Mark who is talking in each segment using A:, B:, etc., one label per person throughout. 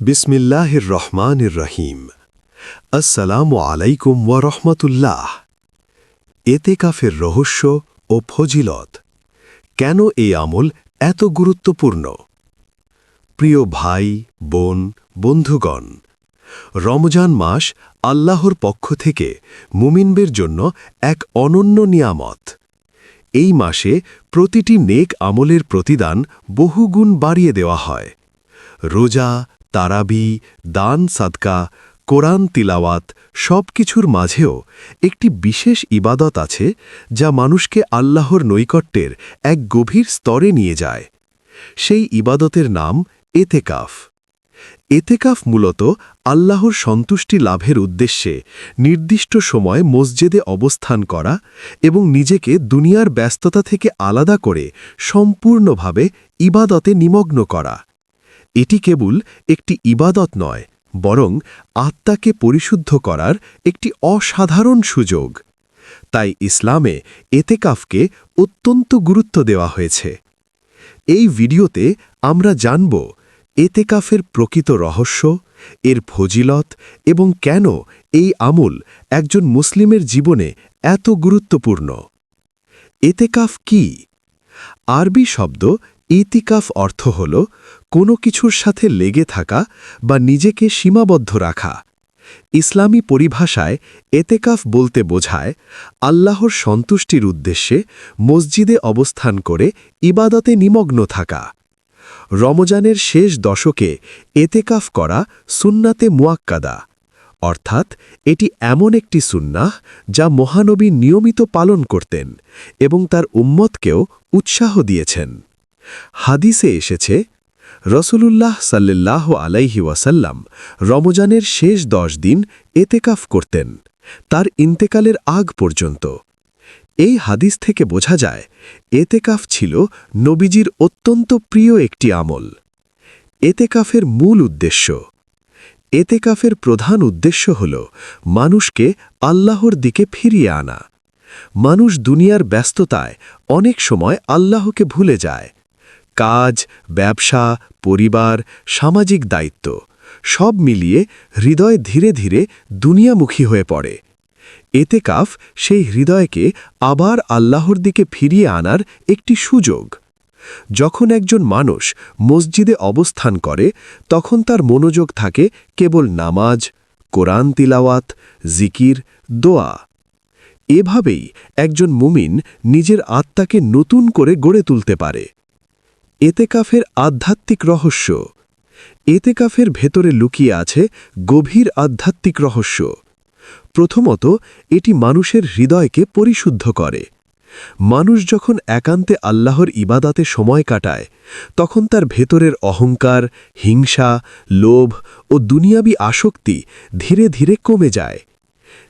A: বিসমিল্লাহির রহমানির রহিম। আসসালামু আলাইকুম ওয়া রাহমাতুল্লাহ। এতেকাফের রহস্য ও ফজিলত। কেন এই আমল এত গুরুত্বপূর্ণ? প্রিয় ভাই, বোন, বন্ধুগণ, রমজান মাস আল্লাহর পক্ষ থেকে মুমিনদের জন্য এক অনন্য নিয়ামত। এই মাসে প্রতিটি নেক আমলের প্রতিদান বহুগুণ বাড়িয়ে দেওয়া হয়। রোজা, তারাবি, দান সাদকা, কোরআন তিলাওয়াত সবকিছুর মাঝেও একটি বিশেষ ইবাদত আছে যা মানুষকে আল্লাহর নৈকট্যের এক গভীর স্তরে নিয়ে যায়। সেই ইবাদতের নাম এতেকাফ। এতেকাফ মূলত আল্লাহর সন্তুষ্টি লাভের উদ্দেশ্যে নির্দিষ্ট সময় মসজিদে অবস্থান করা এবং নিজেকে দুনিয়ার ব্যস্ততা থেকে আলাদা করে সম্পূর্ণভাবে ইবাদতে নিমগ্ন করা। এটি কেবল একটি ইবাদত নয়, বরং আত্মাকে পরিশুদ্ধ করার একটি অসাধারণ সুযোগ। তাই ইসলামে এতেকাফকে অত্যন্ত গুরুত্ব দেওয়া হয়েছে। এই ভিডিওতে আমরা জানব এতেকাফের প্রকৃত রহস্য, এর ফজিলত এবং কেন এই আমল একজন মুসলিমের জীবনে এত গুরুত্বপূর্ণ। এতেকাফ কি? আরবি শব্দ ইতিকাফ অর্থ হল কোনো কিছুর সাথে লেগে থাকা বা নিজেকে সীমাবদ্ধ রাখা। ইসলামী পরিভাষায় এতেকাফ বলতে বোঝায় আল্লাহর সন্তুষ্টির উদ্দেশ্যে মসজিদে অবস্থান করে ইবাদতে নিমগ্ন থাকা। রমজানের শেষ দশকে এতেকাফ করা সুন্নাতে মুয়াক্কাদা, অর্থাৎ এটি এমন একটি সুন্নাহ যা মহানবী নিয়মিত পালন করতেন এবং তার উম্মতকেও উৎসাহ দিয়েছেন। হাদিসে এসেছে, রসূলুল্লাহ সাল্লাল্লাহু আলাইহি ওয়াসাল্লাম রমজানের শেষ 10 দিন এতেকাফ করতেন, তার ইন্তেকালের আগ পর্যন্ত। এই হাদিস থেকে বোঝা যায় এতেকাফ ছিল নবীজির অত্যন্ত প্রিয় একটি আমল। এতেকাফের মূল উদ্দেশ্য। এতেকাফের প্রধান উদ্দেশ্য হল মানুষকে আল্লাহর দিকে ফিরিয়ে আনা। মানুষ দুনিয়ার ব্যস্ততায় অনেক সময় আল্লাহকে ভুলে যায়। কাজ, ব্যবসা, পরিবার, সামাজিক দায়িত্ব সব মিলিয়ে হৃদয় ধীরে ধীরে দুনিয়ামুখী হয়ে পড়ে। এতেকাফ সেই হৃদয়কে আবার আল্লাহর দিকে ফিরিয়ে আনার একটি সুযোগ। যখন একজন মানুষ মসজিদে অবস্থান করে, তখন তার মনোযোগ থাকে কেবল নামাজ, কোরআন তিলাওয়াত, জিকির, দোয়া। এভাবেই একজন মুমিন নিজের আত্মাকে নতুন করে গড়ে তুলতে পারে। এতেকাফের আধ্যাত্মিক রহস্য। এতেকাফের ভেতরে লুকিয়ে আছে গভীর আধ্যাত্মিক রহস্য। প্রথমত, এটি মানুষের হৃদয়কে পরিশুদ্ধ করে। মানুষ যখন একান্তে আল্লাহর ইবাদাতে সময় কাটায়, তখন তার ভেতরের অহংকার, হিংসা, লোভ ও দুনিয়াবি আসক্তি ধীরে ধীরে কমে যায়।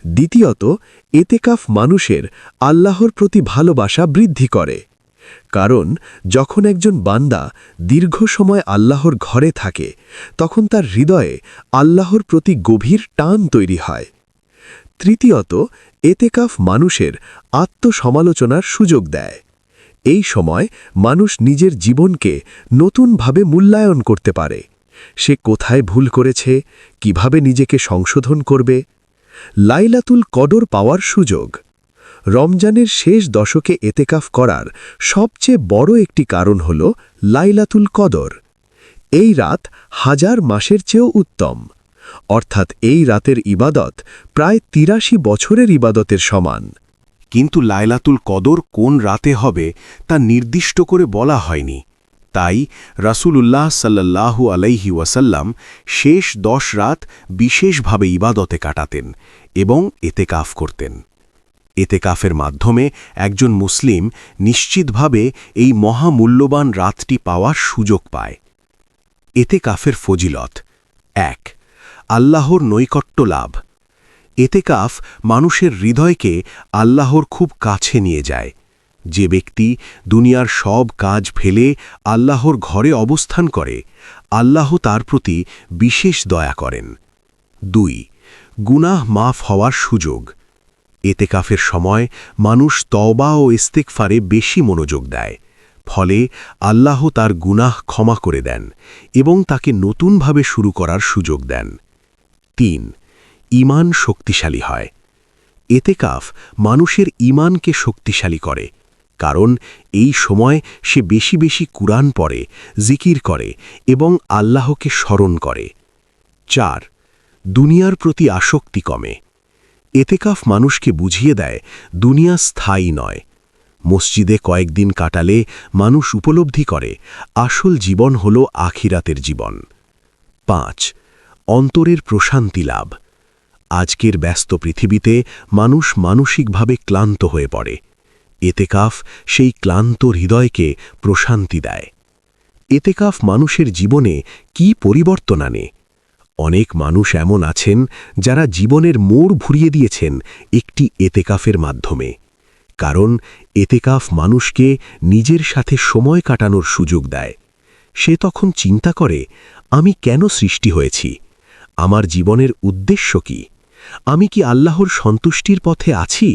A: দ্বিতীয়ত, এতেকাফ মানুষের আল্লাহর প্রতি ভালোবাসা বৃদ্ধি করে। কারণ যখন একজন বান্দা দীর্ঘ সময় আল্লাহর ঘরে থাকে, তখন তার হৃদয়ে আল্লাহর প্রতি গভীর টান তৈরি হয়। তৃতীয়ত, এতেকাফ মানুষের আত্মসমালোচনার সুযোগ দেয়। এই সময় মানুষ নিজের জীবনকে নতুনভাবে মূল্যায়ন করতে পারে। সে কোথায় ভুল করেছে, কিভাবে নিজেকে সংশোধন করবে। লাইলাতুল কদর পাওয়ার সুযোগ। রমজানের শেষ দশকে এতেকাফ করার সবচেয়ে বড় একটি কারণ হল লাইলাতুল কদর। এই রাত 1000 মাসের চেয়েও উত্তম, অর্থাৎ এই রাতের ইবাদত প্রায় 83 বছরের ইবাদতের সমান।
B: কিন্তু লাইলাতুল কদর কোন রাতে হবে তা নির্দিষ্ট করে বলা হয়নি। তাই রাসূলুল্লাহ সাল্লাল্লাহু আলাইহি ওয়াসাল্লাম শেষ 10 রাত বিশেষভাবে ইবাদতে কাটাতেন এবং এতেকাফ করতেন। এতেকাফের মাধ্যমে একজন মুসলিম নিশ্চিতভাবে এই মহামূল্যবান রাতটি পাওয়ার সুযোগ পায়। এতেকাফের ফজিলত। 1. আল্লাহর নৈকট্য লাভ। এতেকাফ মানুষের হৃদয়কে আল্লাহর খুব কাছে নিয়ে যায়। যে ব্যক্তি দুনিয়ার সব কাজ ফেলে আল্লাহর ঘরে অবস্থান করে, আল্লাহ তার প্রতি বিশেষ দয়া করেন। 2. গুনাহ মাফ হওয়ার সুযোগ। এতেকাফের সময় মানুষ তওবা ও ইস্তেগফারে বেশি মনোযোগ দেয়। ফলে আল্লাহ তার গুনাহ ক্ষমা করে দেন এবং তাকে নতুনভাবে শুরু করার সুযোগ দেন। ৩. ঈমান শক্তিশালী হয়। এতেকাফ মানুষের ঈমানকে শক্তিশালী করে, কারণ এই সময় সে বেশি বেশি কুরআন পড়ে, জিকির করে এবং আল্লাহকে স্মরণ করে। ৪. দুনিয়ার প্রতি আসক্তি কমে। এতেকাফ মানুষকে বুঝিয়ে দেয় দুনিয়া স্থায়ী নয়। মসজিদে কয়েকদিন কাটালে মানুষ উপলব্ধি করে আসল জীবন হল আখিরাতের জীবন। ৫. অন্তরের প্রশান্তি লাভ। আজকের ব্যস্ত পৃথিবীতে মানুষ মানসিকভাবে ক্লান্ত হয়ে পড়ে। এতেকাফ সেই ক্লান্ত হৃদয়কে প্রশান্তি দেয়। এতেকাফ মানুষের জীবনে কি পরিবর্তন আনে? অনেক মানুষ এমন আছেন যারা জীবনের মোড় ঘুরিয়ে দিয়েছেন একটি এতেকাফের মাধ্যমে। কারণ এতেকাফ মানুষকে নিজের সাথে সময় কাটানোর সুযোগ দেয়। সে তখন চিন্তা করে, আমি কেন সৃষ্টি হয়েছি? আমার জীবনের উদ্দেশ্য কি? আমি কি আল্লাহর সন্তুষ্টির পথে আছি?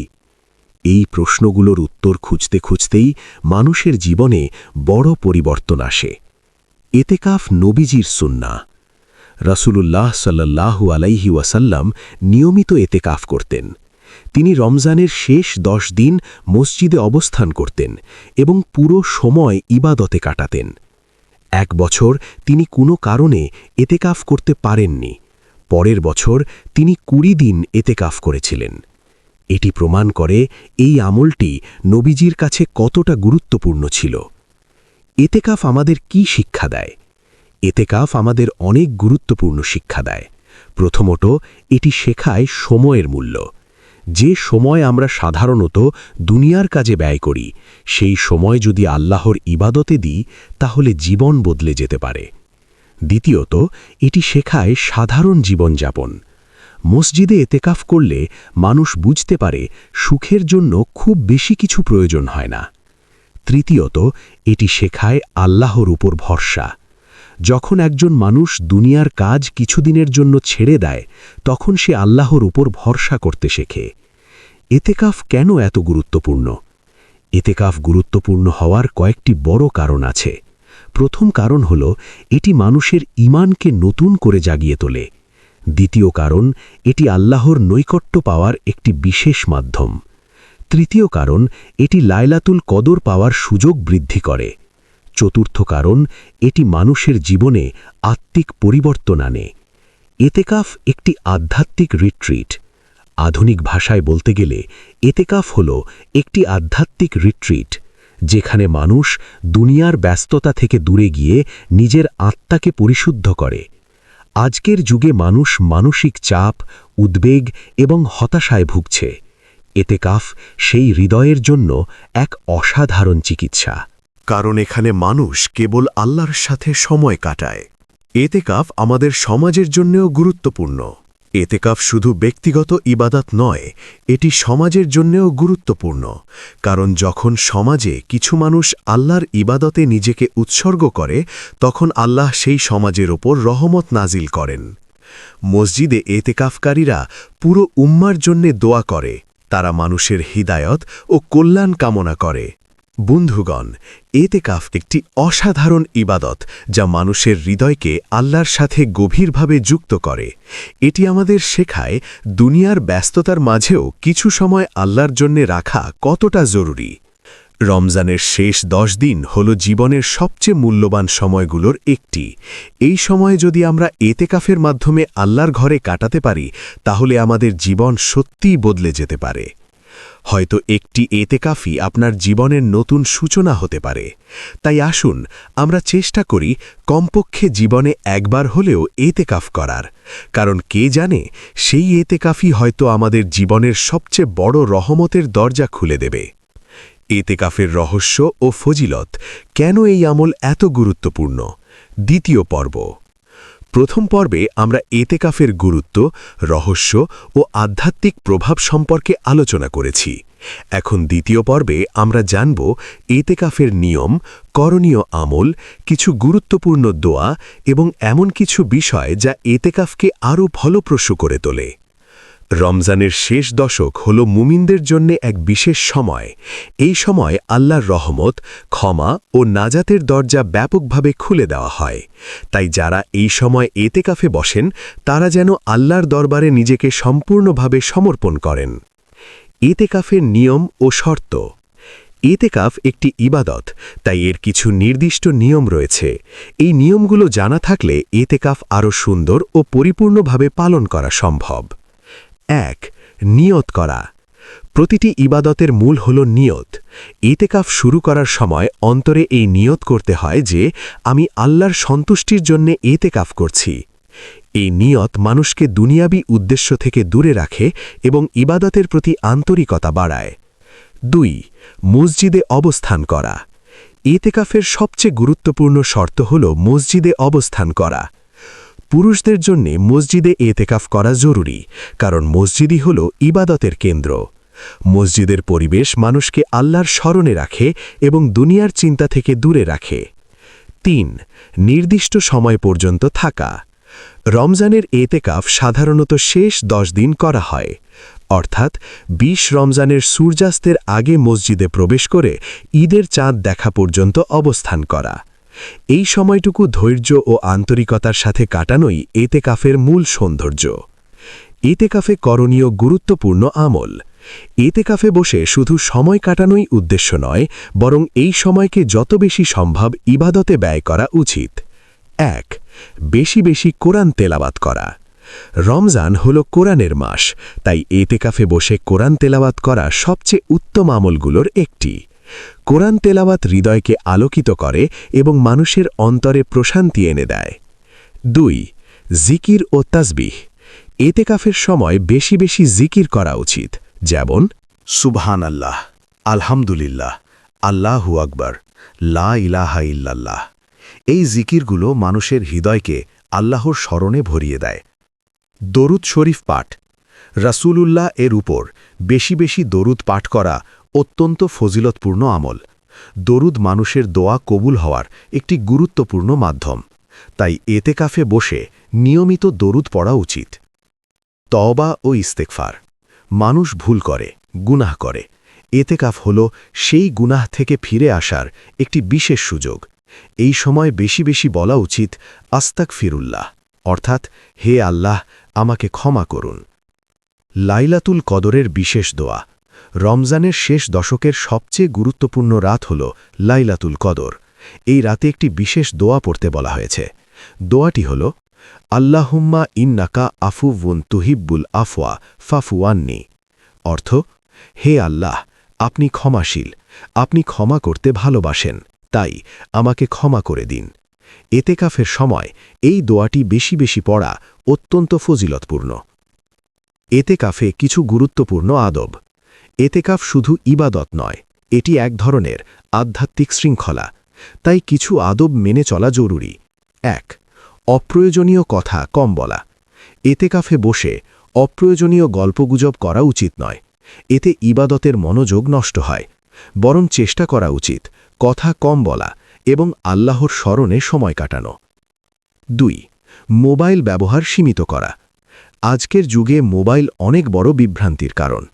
B: এই প্রশ্নগুলোর উত্তর খুঁজতে খুঁজতেই মানুষের জীবনে বড় পরিবর্তন আসে। এতেকাফ নবীজির সুন্নাহ। রাসূলুল্লাহ সাল্লাল্লাহু আলাইহি ওয়াসাল্লাম নিয়মিত এতেকাফ করতেন। তিনি রমজানের শেষ 10 দিন মসজিদে অবস্থান করতেন এবং পুরো সময় ইবাদতে কাটাতেন। 1 বছর তিনি কোনো কারণে এতেকাফ করতে পারেননি। পরের বছর তিনি 20 দিন এতেকাফ করেছিলেন। এটি প্রমাণ করে এই আমলটি নবীজির কাছে কতটা গুরুত্বপূর্ণ ছিল। এতেকাফ আমাদের কি শিক্ষা দেয়? এতেকাফ আমাদের অনেক গুরুত্বপূর্ণ শিক্ষা দেয়। প্রথমত, এটি শেখায় সময়ের মূল্য। যে সময় আমরা সাধারণত দুনিয়ার কাজে ব্যয় করি, সেই সময় যদি আল্লাহর ইবাদতে দিই তাহলে জীবন বদলে যেতে পারে। দ্বিতীয়ত, এটি শেখায় সাধারণ জীবনযাপন। মসজিদে এতেকাফ করলে মানুষ বুঝতে পারে সুখের জন্য খুব বেশি কিছু প্রয়োজন হয় না। তৃতীয়ত, এটি শেখায় আল্লাহর উপর ভরসা। যখন একজন মানুষ দুনিয়ার কাজ কিছুদিনের জন্য ছেড়ে দেয়, তখন সে আল্লাহর উপর ভরসা করতে শেখে। এতেকাফ কেন এত গুরুত্বপূর্ণ? এতেকাফ গুরুত্বপূর্ণ হওয়ার কয়েকটি বড় কারণ আছে। প্রথম কারণ হল এটি মানুষের ঈমানকে নতুন করে জাগিয়ে তোলে। দ্বিতীয় কারণ, এটি আল্লাহর নৈকট্য পাওয়ার একটি বিশেষ মাধ্যম। তৃতীয় কারণ, এটি লাইলাতুল কদর পাওয়ার সুযোগ বৃদ্ধি করে। চতুর্থ কারণ, এটি মানুষের জীবনে আত্মিক পরিবর্তন আনে। এতেকাফ একটি আধ্যাত্মিক রিট্রিট। আধুনিক ভাষায় বলতে গেলে এতেকাফ হল একটি আধ্যাত্মিক রিট্রিট, যেখানে মানুষ দুনিয়ার ব্যস্ততা থেকে দূরে গিয়ে নিজের আত্মাকে পরিশুদ্ধ করে। আজকের যুগে মানুষ মানসিক চাপ, উদ্বেগ এবং হতাশায় ভুগছে। এতেকাফ সেই হৃদয়ের জন্য এক অসাধারণ চিকিৎসা।
A: কারণ এখানে মানুষ কেবল আল্লাহর সাথে সময় কাটায়। এতেকাফ আমাদের সমাজের জন্যও গুরুত্বপূর্ণ। এতেকাফ শুধু ব্যক্তিগত ইবাদত নয়, এটি সমাজের জন্যও গুরুত্বপূর্ণ। কারণ যখন সমাজে কিছু মানুষ আল্লাহর ইবাদতে নিজেকে উৎসর্গ করে, তখন আল্লাহ সেই সমাজের ওপর রহমত নাজিল করেন। মসজিদে এতেকাফকারীরা পুরো উম্মার জন্যে দোয়া করে। তারা মানুষের হিদায়ত ও কল্যাণ কামনা করে। বন্ধুগণ, এতেকাফ একটি অসাধারণ ইবাদত যা মানুষের হৃদয়কে আল্লাহর সাথে গভীরভাবে যুক্ত করে। এটি আমাদের শেখায় দুনিয়ার ব্যস্ততার মাঝেও কিছু সময় আল্লাহর জন্যে রাখা কতটা জরুরি। রমজানের শেষ 10 দিন হল জীবনের সবচেয়ে মূল্যবান সময়গুলোর একটি। এই সময়ে যদি আমরা এতেকাফের মাধ্যমে আল্লাহর ঘরে কাটাতে পারি, তাহলে আমাদের জীবন সত্যিই বদলে যেতে পারে। হয়তো একটি এতেকাফই আপনার জীবনের নতুন সূচনা হতে পারে। তাই আসুন আমরা চেষ্টা করি কমপক্ষে জীবনে একবার হলেও এতেকাফ করার। কারণ কে জানে, সেই এতেকাফই হয়তো আমাদের জীবনের সবচেয়ে বড় রহমতের দরজা খুলে দেবে। এতেকাফের রহস্য ও ফজিলত, কেন এই আমল এত গুরুত্বপূর্ণ? দ্বিতীয় পর্ব। প্রথম পর্বে আমরা এতেকাফের গুরুত্ব, রহস্য ও আধ্যাত্মিক প্রভাব সম্পর্কে আলোচনা করেছি। এখন দ্বিতীয় পর্বে আমরা জানব এতেকাফের নিয়ম, করণীয় আমল, কিছু গুরুত্বপূর্ণ দোয়া এবং এমন কিছু বিষয় যা এতেকাফকে আরও ফলপ্রসূ করে তোলে। রমজানের শেষ দশক হল মুমিনদের জন্য এক বিশেষ সময়। এই সময় আল্লাহর রহমত, ক্ষমা ও নাজাতের দরজা ব্যাপকভাবে খুলে দেওয়া হয়। তাই যারা এই সময় এতেকাফে বসেন তারা যেন আল্লাহর দরবারে নিজেকে সম্পূর্ণভাবে সমর্পণ করেন। এতেকাফের নিয়ম ও শর্ত। এতেকাফ একটি ইবাদত, তাই এর কিছু নির্দিষ্ট নিয়ম রয়েছে। এই নিয়মগুলো জানা থাকলে এতেকাফ আরও সুন্দর ও পরিপূর্ণভাবে পালন করা সম্ভব। ১. নিয়ত করা। প্রতিটি ইবাদতের মূল হল নিয়ত। এতেকাফ শুরু করার সময় অন্তরে এই নিয়ত করতে হয় যে আমি আল্লাহর সন্তুষ্টির জন্য এতেকাফ করছি। এই নিয়ত মানুষকে দুনিয়াবী উদ্দেশ্য থেকে দূরে রাখে এবং ইবাদতের প্রতি আন্তরিকতা বাড়ায়। ২. মসজিদে অবস্থান করা। এতেকাফের সবচেয়ে গুরুত্বপূর্ণ শর্ত হল মসজিদে অবস্থান করা। পুরুষদের জন্য মসজিদে এতেকাফ করা জরুরি, কারণ মসজিদই হল ইবাদতের কেন্দ্র। মসজিদের পরিবেশ মানুষকে আল্লাহর স্মরণে রাখে এবং দুনিয়ার চিন্তা থেকে দূরে রাখে। ৩. নির্দিষ্ট সময় পর্যন্ত থাকা। রমজানের এতেকাফ সাধারণত শেষ 10 দিন করা হয়, অর্থাৎ 20 রমজানের সূর্যাস্তের আগে মসজিদে প্রবেশ করে ঈদের চাঁদ দেখা পর্যন্ত অবস্থান করা। এই সময়টুকু ধৈর্য ও আন্তরিকতার সাথে কাটানোই এতেকাফের মূল সৌন্দর্য। এতেকাফে করণীয় গুরুত্বপূর্ণ আমল। এতেকাফে বসে শুধু সময় কাটানোই উদ্দেশ্য নয়, বরং এই সময়কে যত বেশি সম্ভব ইবাদতে ব্যয় করা উচিত। ১. বেশি বেশি কোরআন তেলাওয়াত করা। রমজান হল কোরআনের মাস, তাই এতেকাফে বসে কোরআন তেলাওয়াত করা সবচেয়ে উত্তম আমলগুলোর একটি। কোরআন তেলাওয়াত হৃদয়কে আলোকিত করে এবং মানুষের অন্তরে প্রশান্তি এনে দেয়। ২. জিকির ও তাসবিহ। এতেকাফের সময় বেশি বেশি জিকির করা উচিত, যেমন
B: সুবহানাল্লাহ, আলহামদুলিল্লাহ, আল্লাহু আকবার, লা ইলাহা ইল্লাল্লাহ। এই জিকিরগুলো মানুষের হৃদয়কে আল্লাহর স্মরণে ভরিয়ে দেয়। দরুদ শরীফ পাঠ। রাসূলুল্লাহ এর উপর বেশি বেশি দরুদ পাঠ করা অত্যন্ত ফজিলতপূর্ণ আমল। দরুদ মানুষের দোয়া কবুল হওয়ার একটি গুরুত্বপূর্ণ মাধ্যম, তাই এতেকাফে বসে নিয়মিত দরুদ পড়া উচিত। তওবা ও ইস্তেগফার। মানুষ ভুল করে, গুনাহ করে। এতেকাফ হল সেই গুনাহ থেকে ফিরে আসার একটি বিশেষ সুযোগ। এই সময় বেশি বেশি বলা উচিত আস্তাগফিরুল্লাহ, অর্থাৎ হে আল্লাহ, আমাকে ক্ষমা করুন। লাইলাতুল কদরের বিশেষ দোয়া। রমজানের শেষ দশকের সবচেয়ে গুরুত্বপূর্ণ রাত হল লাইলাতুল কদর। এই রাতে একটি বিশেষ দোয়া পড়তে বলা হয়েছে। দোয়াটি হল আল্লাহুম্মা ইন্নাকা আফুউন তুহিব্বুল আফওয়া ফাফু আন্নি। অর্থ, হে আল্লাহ, আপনি ক্ষমাশীল, আপনি ক্ষমা করতে ভালোবাসেন, তাই আমাকে ক্ষমা করে দিন। এতেকাফের সময় এই দোয়াটি বেশি বেশি পড়া অত্যন্ত ফজিলতপূর্ণ। এতেকাফে কিছু গুরুত্বপূর্ণ আদব। এতেকাফ শুধু ইবাদত নয়, এটি এক ধরনের আধ্যাত্মিক শৃঙ্খলা, তাই কিছু আদব মেনে চলা জরুরি। ১. অপ্রয়োজনীয় কথা কম বলা। এতেকাফে বসে অপ্রয়োজনীয় গল্পগুজব করা উচিত নয়, এতে ইবাদতের মনোযোগ নষ্ট হয়। বরং চেষ্টা করা উচিত কথা কম বলা এবং আল্লাহর স্মরণে সময় কাটানো। ২. মোবাইল ব্যবহার সীমিত করা। আজকের যুগে মোবাইল অনেক বড় বিভ্রান্তির কারণ।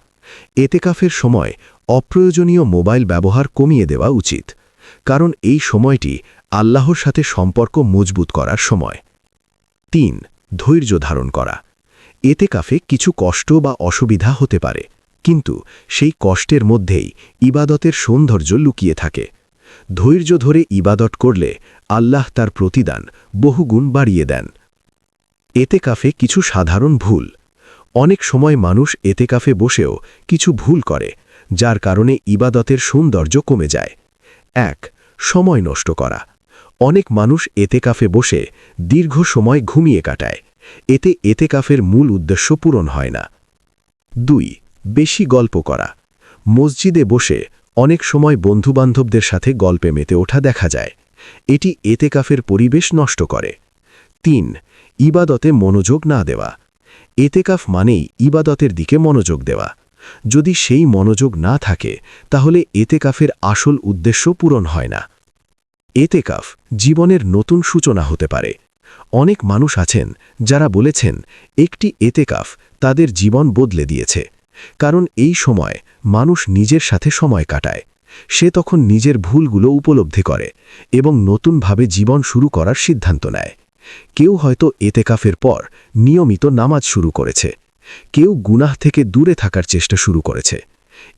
B: এতেকাফের সময় অপ্রয়োজনীয় মোবাইল ব্যবহার কমিয়ে দেওয়া উচিত, কারণ এই সময়টি আল্লাহর সাথে সম্পর্ক মজবুত করার সময়। ৩. ধৈর্য ধারণ করা। এতেকাফে কিছু কষ্ট বা অসুবিধা হতে পারে, কিন্তু সেই কষ্টের মধ্যেই ইবাদতের সৌন্দর্য লুকিয়ে থাকে। ধৈর্য ধরে ইবাদত করলে আল্লাহ তার প্রতিদান বহুগুণ বাড়িয়ে দেন। এতেকাফে কিছু সাধারণ ভুল। অনেক সময় মানুষ এতেকাফে বসেও কিছু ভুল করে, যার কারণে ইবাদতের সৌন্দর্য কমে যায়। ১. সময় নষ্ট করা। অনেক মানুষ এতেকাফে বসে দীর্ঘ সময় ঘুমিয়ে কাটায়, এতে এতেকাফের মূল উদ্দেশ্য পূরণ হয় না। ২. বেশি গল্প করা। মসজিদে বসে অনেক সময় বন্ধুবান্ধবদের সাথে গল্পে মেতে ওঠা দেখা যায়, এটি এতেকাফের পরিবেশ নষ্ট করে। ৩. ইবাদতে মনোযোগ না দেওয়া। এতেকাফ মানেই ইবাদতের দিকে মনোযোগ দেওয়া। যদি সেই মনোযোগ না থাকে, তাহলে এতেকাফের আসল উদ্দেশ্য পূরণ হয় না। এতেকাফ জীবনের নতুন সূচনা হতে পারে। অনেক মানুষ আছেন যারা বলেছেন একটি এতেকাফ
A: তাদের জীবন বদলে দিয়েছে। কারণ এই সময় মানুষ নিজের সাথে সময় কাটায়। সে তখন নিজের ভুলগুলো উপলব্ধি করে এবং নতুনভাবে জীবন শুরু করার সিদ্ধান্ত নেয়। কেউ হয়তো এতেকাফের পর নিয়মিত নামাজ শুরু করেছে, কেউ গুনাহ থেকে দূরে থাকার চেষ্টা শুরু করেছে।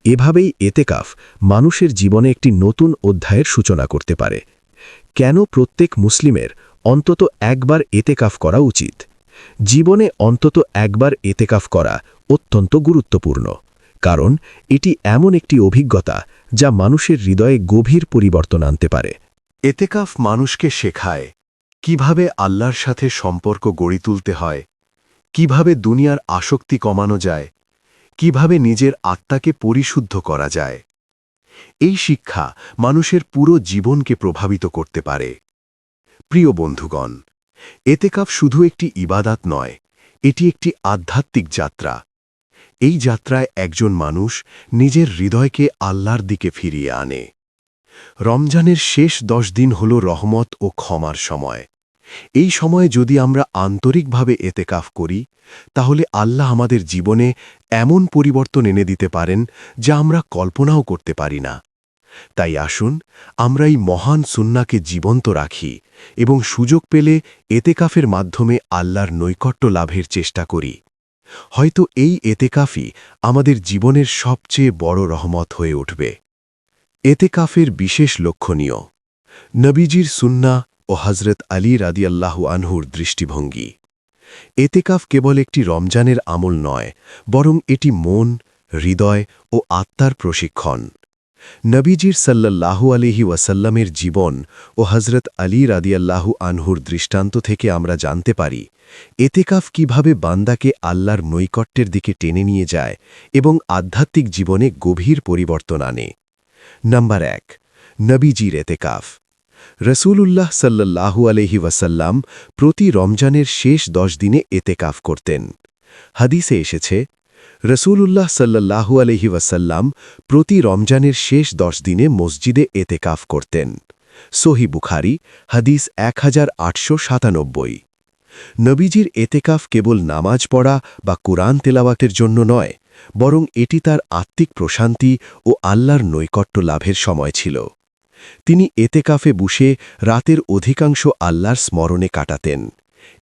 A: এভাবেই এতেকাফ মানুষের জীবনে একটি নতুন অধ্যায়ের সূচনা করতে পারে। কেন প্রত্যেক মুসলিমের অন্তত একবার এতেকাফ করা উচিত? জীবনে অন্তত একবার এতেকাফ করা অত্যন্ত গুরুত্বপূর্ণ, কারণ এটি এমন একটি অভিজ্ঞতা যা মানুষের হৃদয়ে গভীর পরিবর্তন আনতে পারে।
B: এতেকাফ মানুষকে শেখায় কিভাবে আল্লাহর সাথে সম্পর্ক গড়ে তুলতে হয়, কিভাবে দুনিয়ার আসক্তি কমানো যায়, কিভাবে নিজের আত্মাকে পরিশুদ্ধ করা যায়। এই শিক্ষা মানুষের পুরো জীবনকে প্রভাবিত করতে পারে। প্রিয় বন্ধুগণ, এতেকাফ শুধু একটি ইবাদাত নয়, এটি একটি আধ্যাত্মিক যাত্রা। এই যাত্রায় একজন মানুষ নিজের হৃদয়কে আল্লাহর দিকে ফিরিয়ে আনে। রমজানের শেষ 10 দিন হল রহমত ও ক্ষমার সময়। এই সময়ে যদি আমরা আন্তরিকভাবে এতেকাফ করি, তাহলে আল্লাহ আমাদের জীবনে এমন পরিবর্তন এনে দিতে পারেন যা আমরা কল্পনাও করতে পারি না। তাই আসুন আমরা এই মহান সুন্নাহকে জীবন্ত রাখি এবং সুযোগ পেলে এতেকাফের মাধ্যমে আল্লাহর নৈকট্য লাভের চেষ্টা করি। হয়তো এই এতেকাফই আমাদের জীবনের সবচেয়ে বড় রহমত হয়ে উঠবে। এতেকাফের বিশেষ লক্ষণীয়: নবীজির সুন্নাহ ও হজরত আলী রাদিয়াল্লাহু আনহুর দৃষ্টিভঙ্গি। এতেকাফ কেবল একটি রমজানের আমল নয়, বরং এটি মন, হৃদয় ও আত্মার প্রশিক্ষণ। নবীজির সাল্লাল্লাহু আলাইহি ওয়াসাল্লামের জীবন ও হজরত আলী রাদিয়াল্লাহু আনহুর দৃষ্টান্ত থেকে আমরা জানতে পারি এতেকাফ কিভাবে বান্দাকে আল্লাহর নৈকট্যের দিকে টেনে নিয়ে যায় এবং আধ্যাত্মিক জীবনে গভীর পরিবর্তন আনে। নাম্বার 1, নবীজির এতেকাফ। রসূলুল্লাহ সাল্লাল্লাহু আলাইহি ওয়াসাল্লাম প্রতি রমজানের শেষ 10 দিনে এতেকাফ করতেন। হাদিসে এসেছে, রসূলুল্লাহ সাল্লাল্লাহু আলাইহি ওয়াসাল্লাম প্রতি রমজানের শেষ 10 দিনে মসজিদে এতেকাফ করতেন। সহিহ বুখারী, হাদিস 1897। নবীজির এতেকাফ কেবল নামাজ পড়া বা কুরআন তেলাওয়াতের জন্য নয়, বরং এটি তার আত্মিক প্রশান্তি ও আল্লাহর নৈকট্য লাভের সময় ছিল। তিনি এতেকাফে বসে রাতের অধিকাংশ আল্লাহর স্মরণে কাটাতেন।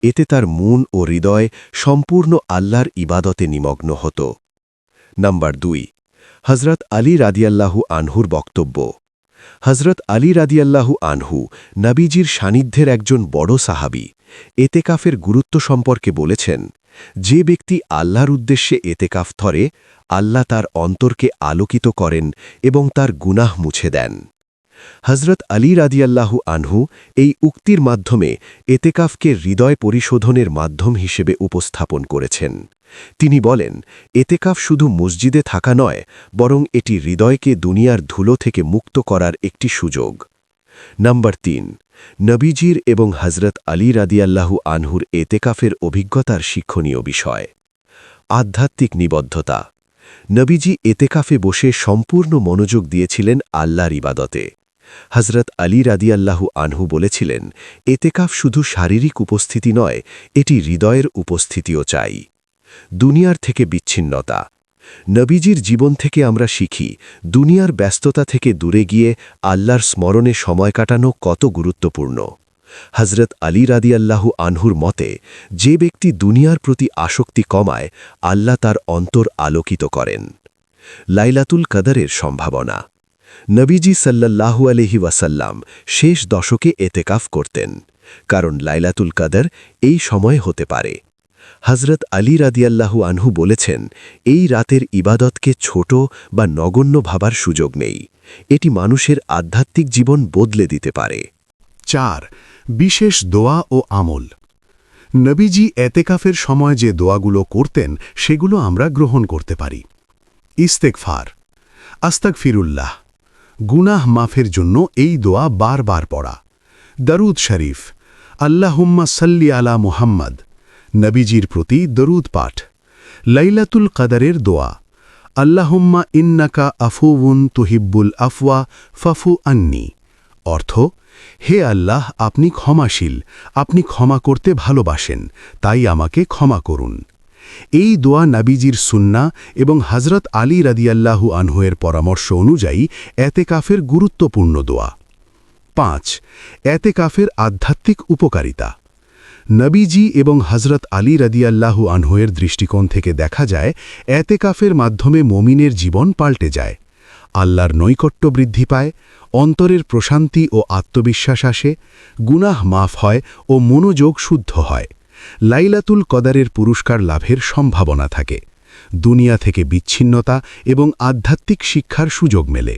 B: এতে তার মন ও হৃদয় সম্পূর্ণ আল্লাহর ইবাদতে নিমগ্ন হতো। নাম্বার 2, হজরত আলী রাদিয়াল্লাহু আনহুর বক্তব্য। হজরত আলী রাদিয়াল্লাহু আনহু নবীজির সান্নিধ্যের একজন বড় সাহাবী। এতেকাফের গুরুত্ব সম্পর্কে বলেছেন, যে ব্যক্তি আল্লাহর উদ্দেশ্যে এতেকাফ ধরে, আল্লাহ তার অন্তরকে আলোকিত করেন এবং তার গুনাহ মুছে দেন। হজরত আলী রাদিয়াল্লাহু আনহু এই উক্তির মাধ্যমে এতেকাফকে হৃদয় পরিশোধনের মাধ্যম হিসেবে উপস্থাপন করেছেন। তিনি বলেন, এতেকাফ শুধু মসজিদে থাকা নয়, বরং এটি হৃদয়কে দুনিয়ার ধুলো থেকে মুক্ত করার একটি সুযোগ। নাম্বার 3, নবীজির এবং হজরত আলী রাদিয়াল্লাহু আনহুর এতেকাফের অভিজ্ঞতার শিক্ষণীয় বিষয়। আধ্যাত্মিক নিবদ্ধতা। নবীজি এতেকাফে বসে সম্পূর্ণ মনোযোগ দিয়েছিলেন আল্লাহর ইবাদতে। হজরত আলী রাদিয়াল্লাহু আনহু বলেছিলেন, এতেকাফ শুধু শারীরিক উপস্থিতি নয়, এটি হৃদয়ের উপস্থিতিও চাই। দুনিয়ার থেকে বিচ্ছিন্নতা। নবীজির জীবন থেকে আমরা শিখি, দুনিয়ার ব্যস্ততা থেকে দূরে গিয়ে আল্লাহর স্মরণে সময় কাটানো কত গুরুত্বপূর্ণ। হজরত আলী রাদিয়াল্লাহু আনহুর মতে, যে ব্যক্তি দুনিয়ার প্রতি আসক্তি কমায়, আল্লাহ তার অন্তর আলোকিত করেন। লাইলাতুল কদরের সম্ভাবনা। নবীজি সাল্লাল্লাহু আলাইহি ওয়াসাল্লাম শেষ দশকে এতেকাফ করতেন, কারণ লাইলাতুল কদর এই সময় হতে পারে। হজরত আলী রাদিয়াল্লাহু আনহু বলেছেন, এই রাতের ইবাদতকে ছোট বা নগণ্য ভাবার সুযোগ নেই। এটি মানুষের আধ্যাত্মিক জীবন বদলে দিতে পারে।
C: 4, বিশেষ দোয়া ও আমল। নবীজি এতেকাফের সময় যে দোয়াগুলো করতেন সেগুলো আমরা গ্রহণ করতে পারি। ইস্তেগফার, আস্তাগফিরুল্লাহ, গুনাহ মাফের জন্য এই দোয়া বারবার পড়া। দরুদ শরীফ, আল্লাহুম্মা সাল্লি আলা মুহাম্মদ, নবীজির প্রতি দরুদ পাঠ। লাইলাতুল কদরের দোয়া, আল্লাহুম্মা ইন্নাকা আফুউন তুহিব্বুল আফওয়া ফাফু আন্নি। অর্থ, হে আল্লাহ, আপনি ক্ষমাশীল, আপনি ক্ষমা করতে ভালোবাসেন, তাই আমাকে ক্ষমা করুন। এই দোয়া নাবিজির সুন্না এবং হজরত আলী রাদিয়াল্লাহু আনহুয়ের পরামর্শ অনুযায়ী এতেকাফের গুরুত্বপূর্ণ দোয়া। 5 এতেকাফের আধ্যাত্মিক উপকারিতা। নবীজি এবং হজরত আলী রাদিয়াল্লাহু আনহুয়ের দৃষ্টিকোণ থেকে দেখা যায় এতেকাফের মাধ্যমে মুমিনের জীবন পাল্টে যায়। আল্লাহর নৈকট্য বৃদ্ধি পায়, অন্তরের প্রশান্তি ও আত্মবিশ্বাস আসে, গুনাহ মাফ হয় ও মনোযোগ শুদ্ধ হয়। লাইলাতুল কদরের পুরস্কার লাভের সম্ভাবনা থাকে। দুনিয়া থেকে বিচ্ছিন্নতা এবং আধ্যাত্মিক শিক্ষার সুযোগ মেলে।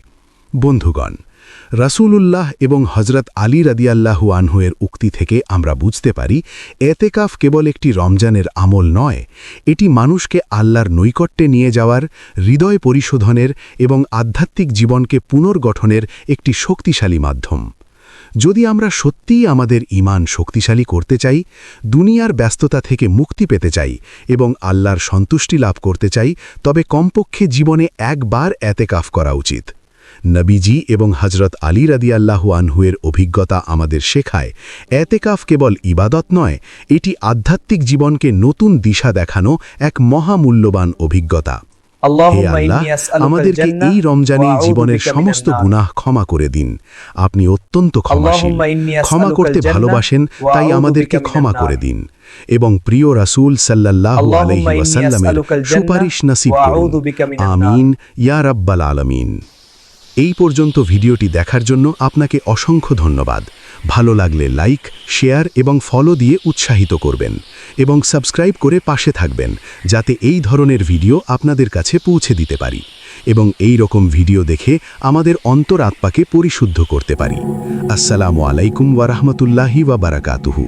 C: বন্ধুগণ, রাসূলুল্লাহ এবং হজরত আলী রাদিয়াল্লাহু আনহুয়ের উক্তি থেকে আমরা বুঝতে পারি এতেকাফ কেবল একটি রমজানের আমল নয়, এটি মানুষকে আল্লাহর নৈকট্যে নিয়ে যাওয়ার, হৃদয় পরিশোধনের এবং আধ্যাত্মিক জীবনকে পুনর্গঠনের একটি শক্তিশালী মাধ্যম। যদি আমরা সত্যিই আমাদের ঈমান শক্তিশালী করতে চাই, দুনিয়ার ব্যস্ততা থেকে মুক্তি পেতে চাই এবং আল্লাহর সন্তুষ্টি লাভ করতে চাই, তবে কমপক্ষে জীবনে একবার এতেকাফ করা উচিত। নবীজি এবং হজরত আলী রাদিয়াল্লাহু আনহুয়ের অভিজ্ঞতা আমাদের শেখায় এতেকাফ কেবল ইবাদত নয়, এটি আধ্যাত্মিক জীবনকে নতুন দিশা দেখানো এক মহামূল্যবান অভিজ্ঞতা। হে আল্লাহ, আমাদেরকে এই রমজানে জীবনের সমস্ত গুনাহ ক্ষমা করে দিন। আপনি অত্যন্ত ক্ষমাশীল, ক্ষমা করতে ভালোবাসেন, তাই আমাদেরকে ক্ষমা করে দিন এবং প্রিয় রাসূল সাল্লাল্লাহু আলাইহি ওয়াসাল্লামের সুপারিশ নসিব করুন। আমিন ইয়া রাব্বাল আলামিন। এই পর্যন্ত ভিডিওটি দেখার জন্য আপনাকে অসংখ্য ধন্যবাদ। ভালো লাগলে লাইক, শেয়ার এবং ফলো দিয়ে উৎসাহিত করবেন এবং সাবস্ক্রাইব করে পাশে থাকবেন, যাতে এই ধরনের ভিডিও আপনাদের কাছে পৌঁছে দিতে পারি এবং এই রকম ভিডিও দেখে আমাদের অন্তরাত্মাকে পরিশুদ্ধ করতে পারি। আসসালামু আলাইকুম ওয়া রাহমাতুল্লাহি ওয়া বারাকাতুহু।